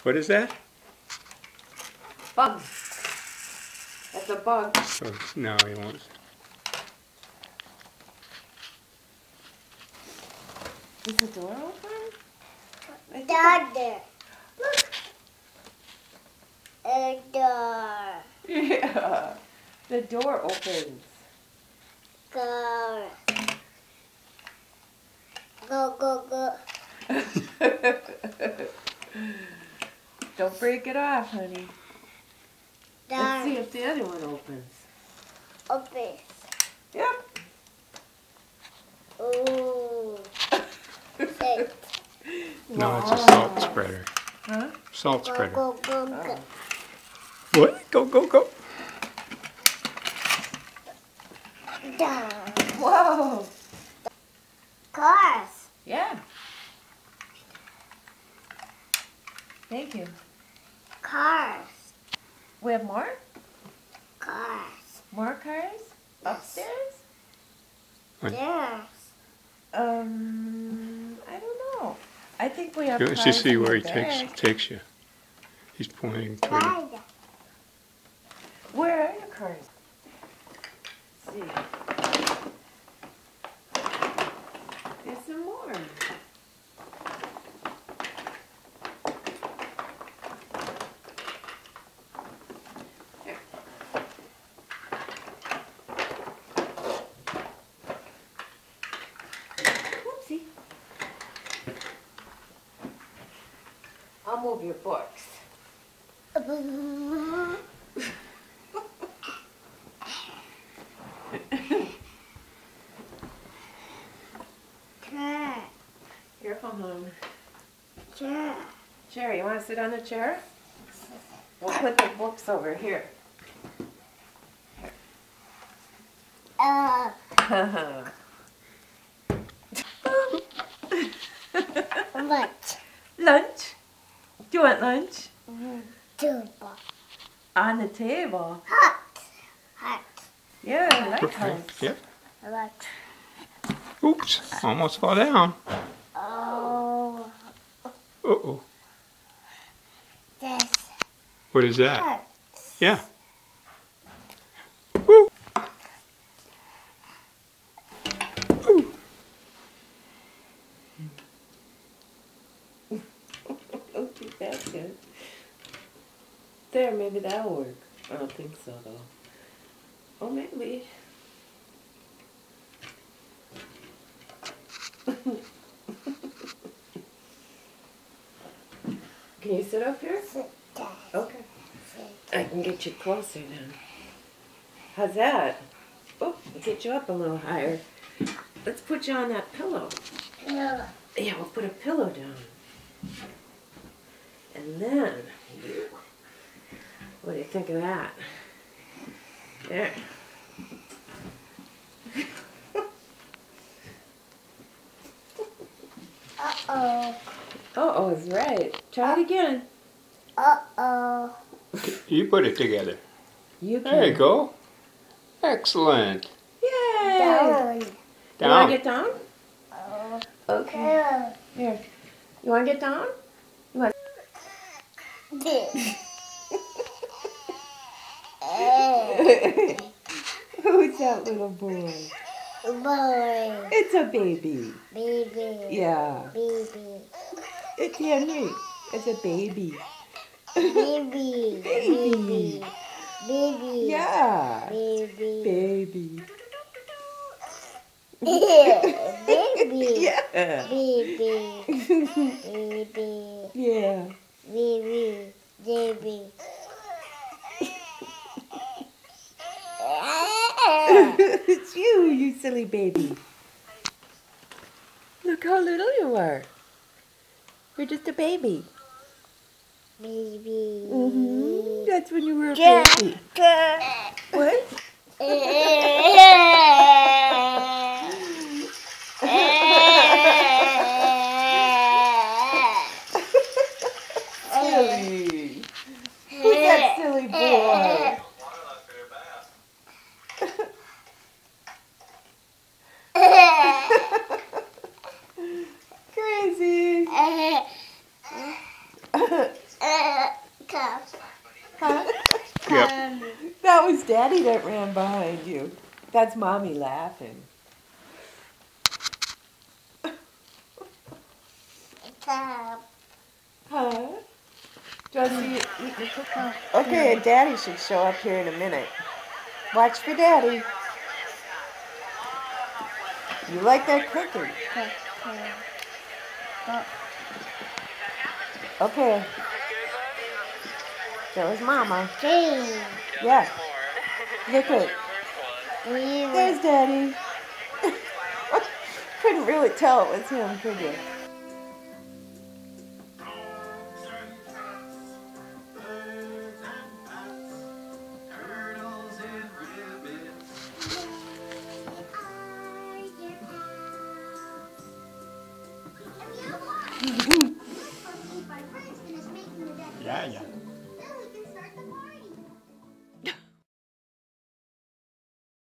What is that? Bug. That's a bug. Oh, no, he won't. Is the door open? Dad. A door. Yeah. The door opens. Go. Go, go, go. Don't break it off, honey. Let's see Dad. if the other one opens. Open. Yep. Ooh. Sit. No, it's a salt spreader. Huh? Salt Go, spreader. go, go, go. What? Go, go, go. Down. Whoa. Cars. Yeah. Thank you. Cars. We have more? Cars. More cars? Upstairs? Yes. I don't know. I think we have Let's cars just see in where the he back. takes you. He's pointing toward you. Dad. Where are your cars? Let's see. There's some more. Here. Whoopsie. I'll move your books. Chair. Careful, hon. Chair. Chair, you want to sit on the chair? We'll put the books over here. What? Lunch? Do you want lunch? Tuba. On the table. Hot. Hot. Yeah, I like Okay. lunch. Yep. What? Oops. Almost fall down. Oh. Uh-oh. This. What is that? Hot. Yeah. Woo. Woo. Don't do that good. There, maybe that'll work. I don't think so, though. Oh, maybe. Can you sit up here? Sit down. Okay. Sit. I can get you closer then. How's that? Oh, I'll get you up a little higher. Let's put you on that pillow. No. Yeah, we'll put a pillow down. And then, what do you think of that? There. Uh-oh. Uh-oh is right. Try it again. Uh-oh. You put it together. You can. There you go. Excellent. Yay! Down. You want Down. to get down? Oh. Okay. Down. Here. You want to get down? This. Who's that little boy? Boy. It's a baby. Baby. Yeah. Baby. It's Henry. It's a baby. Baby. Baby. Baby. Yeah. Baby. Baby. Baby. Yeah. Baby. Baby. Yeah. Baby. Baby. It's you silly baby. Look how little you are. You're just a baby. Baby. That's when you were a Yeah. baby. What? Silly. Who's that silly boy? Crazy. Daddy that ran behind you. That's Mommy laughing. Stop. Huh? Do you want to see you eating the cookie? Okay, and Daddy should show up here in a minute. Watch for Daddy. You like that cookie? Okay. That was Mama. Three. Yeah. Look at. We There's Daddy. Couldn't really tell it was him, could you? Yeah, yeah.